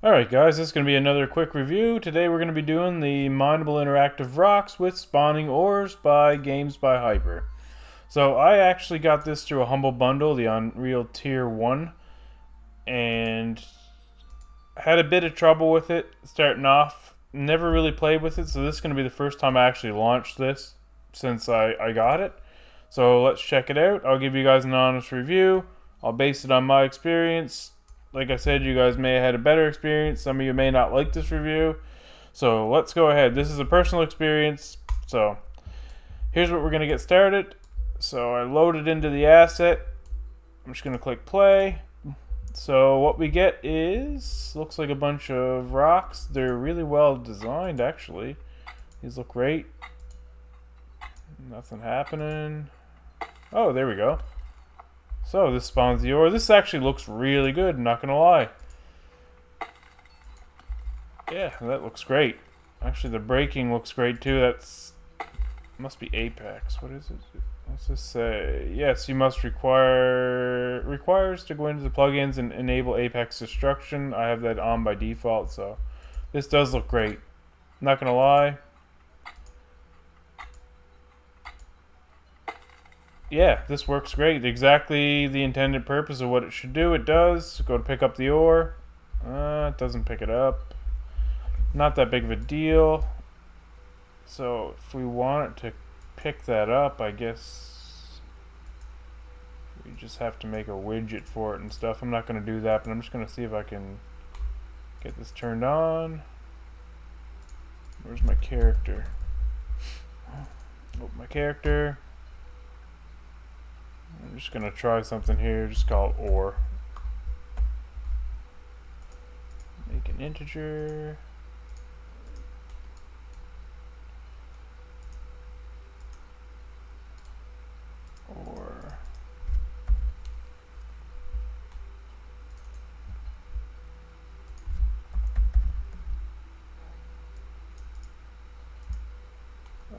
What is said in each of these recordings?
Alright guys, this is going to be another quick review. Today we're going to be doing the Mineable Interactive Rocks with Spawning Ores by Games by Hyper. So I actually got this through a Humble Bundle, the Unreal Tier 1, and had a bit of trouble with it starting off. Never really played with it, so this is going to be the first time I actually launched this since I got it. So let's check it out. I'll give you guys an honest review. I'll base it on my experience. Like I said, you guys may have had a better experience. Some of you may not like this review. So let's go ahead. This is a personal experience. So here's what we're going to get started. So I loaded into the asset. I'm just going to click play. So what we get is, looks like a bunch of rocks. They're really well designed actually. These look great. Nothing happening. Oh, there we go. So this spawns the ore. This actually looks really good, I'm not gonna lie. Yeah, that looks great. Actually, the braking looks great too. That's must be Apex. What is it? What's this say? Yes, you must requires to go into the plugins and enable Apex destruction. I have that on by default, so this does look great. Not gonna lie. Yeah, this works great. Exactly the intended purpose of what it should do. It does. Go to pick up the ore. It doesn't pick it up. Not that big of a deal. So if we want it to pick that up, I guess we just have to make a widget for it and stuff. I'm not going to do that, but I'm just going to see if I can get this turned on. Where's my character? Oh, my character. I'm just gonna try something here, just call it ore. Make an integer. Ore.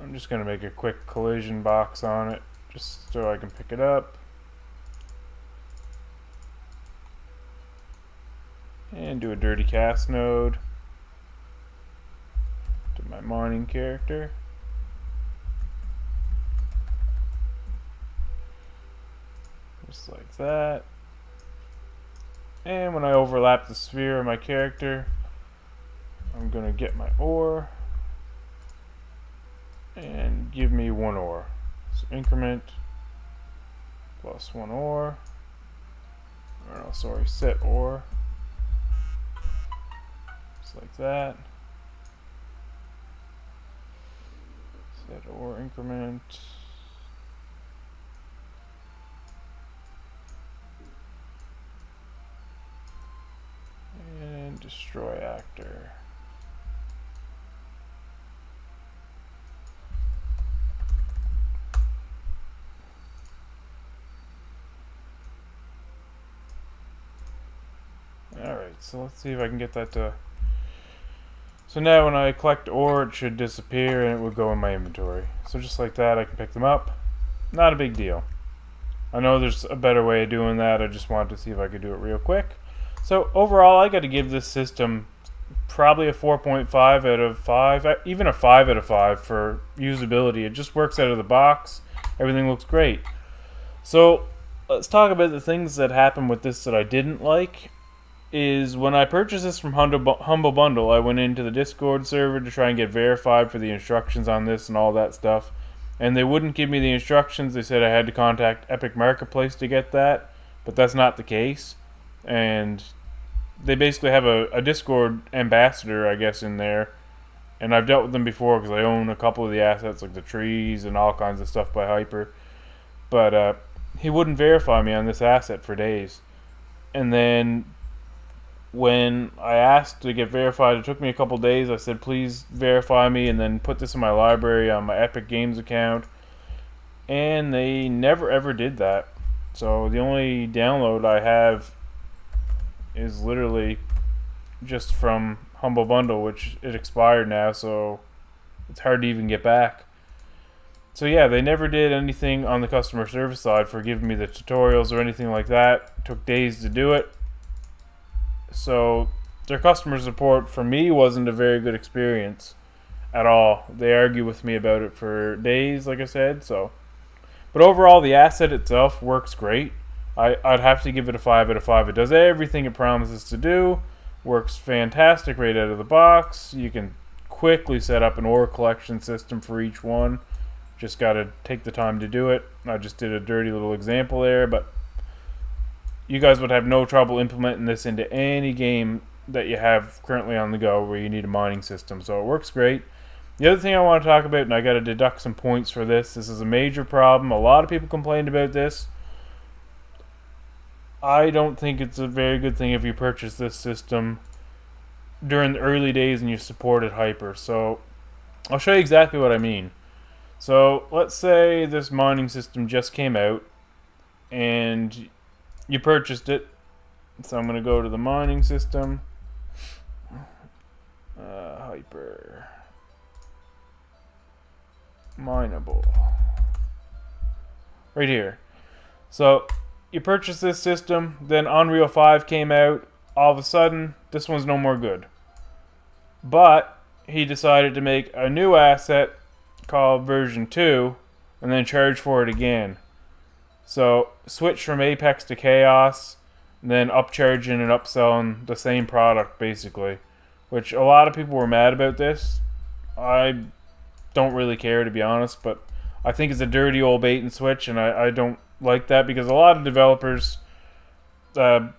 I'm just gonna make a quick collision box on it, just so I can pick it up. And do a dirty cast node to my mining character. Just like that. And when I overlap the sphere of my character, I'm gonna get my ore and give me one ore. So increment plus one ore. Or no, sorry, set ore. Just like that. Set ore increment. And destroy actor. Alright, so let's see if I can get that to... So now when I collect ore, it should disappear and it would go in my inventory. So just like that, I can pick them up. Not a big deal. I know there's a better way of doing that. I just wanted to see if I could do it real quick. So overall, I got to give this system probably a 4.5 out of 5, even a 5 out of 5 for usability. It just works out of the box. Everything looks great. So let's talk about the things that happened with this that I didn't like. Is when I purchased this from Humble Bundle, I went into the Discord server to try and get verified for the instructions on this and all that stuff. And they wouldn't give me the instructions. They said I had to contact Epic Marketplace to get that. But that's not the case. And they basically have a Discord ambassador, I guess, in there. And I've dealt with them before because I own a couple of the assets, like the trees and all kinds of stuff by Hyper. But he wouldn't verify me on this asset for days. And then when I asked to get verified, it took me a couple days. I said, please verify me and then put this in my library on my Epic Games account. And they never ever did that. So the only download I have is literally just from Humble Bundle, which it expired now, so it's hard to even get back. So yeah, they never did anything on the customer service side for giving me the tutorials or anything like that. It took days to do it. So their customer support for me wasn't a very good experience at all. They argue with me about it for days, like I said. So, but overall, the asset itself works great. I'd have to give it a 5 out of 5. It does everything it promises to do. Works fantastic right out of the box. You can quickly set up an ore collection system for each one. Just got to take the time to do it. I just did a dirty little example there, but you guys would have no trouble implementing this into any game that you have currently on the go where you need a mining system. So it works great. The other thing I want to talk about, and I got to deduct some points for this. This is a major problem. A lot of people complained about this. I don't think it's a very good thing if you purchase this system during the early days and you supported Hyper. So I'll show you exactly what I mean. So let's say this mining system just came out and you purchased it. So I'm going to go to the mining system. Hyper. Mineable. Right here. So you purchased this system, then Unreal 5 came out. All of a sudden, this one's no more good. But he decided to make a new asset called version 2 and then charge for it again. So switch from Apex to Chaos, and then upcharging and upselling the same product basically. Which a lot of people were mad about this. I don't really care, to be honest, but I think it's a dirty old bait and switch, and I don't like that because a lot of developers, I'll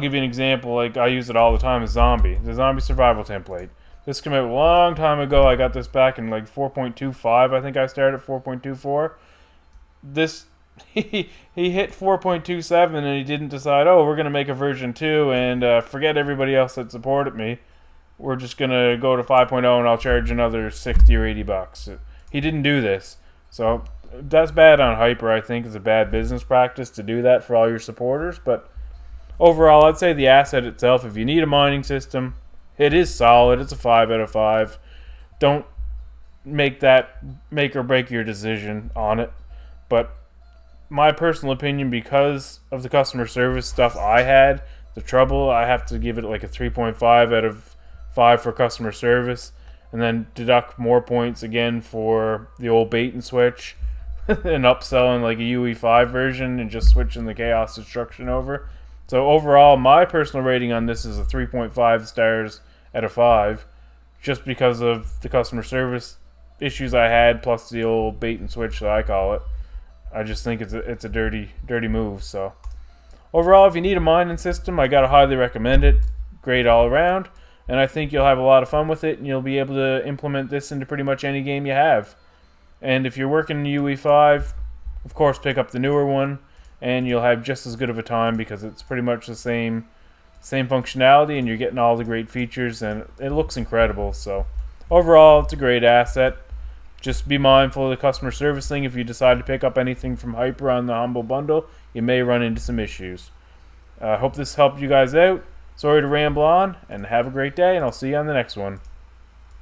give you an example, like I use it all the time, is the zombie survival template. This came out a long time ago. I got this back in like 4.25. I think I started at 4.24. This he hit 4.27 and he didn't decide, oh, we're going to make a version 2 and forget everybody else that supported me. We're just going to go to 5.0 and I'll charge another 60 or 80 bucks. He didn't do this. So that's bad on Hyper. I think it's a bad business practice to do that for all your supporters. But overall, I'd say the asset itself, if you need a mining system, it is solid. It's a 5 out of 5. Don't make that make or break your decision on it. But my personal opinion, because of the customer service stuff I had, the trouble, I have to give it like a 3.5 out of 5 for customer service. And then deduct more points again for the old bait and switch and upselling like a UE5 version and just switching the Chaos Destruction over. So overall, my personal rating on this is a 3.5 stars out of 5 just because of the customer service issues I had plus the old bait and switch that I call it. I just think it's a dirty move. So overall, if you need a mining system, I gotta highly recommend it. Great all around. And I think you'll have a lot of fun with it, and you'll be able to implement this into pretty much any game you have. And if you're working in UE5, of course, pick up the newer one, and you'll have just as good of a time because it's pretty much the same functionality, and you're getting all the great features, and it looks incredible. So overall, it's a great asset. Just be mindful of the customer service thing. If you decide to pick up anything from Hyper on the Humble Bundle, you may run into some issues. I hope this helped you guys out. Sorry to ramble on, and have a great day, and I'll see you on the next one.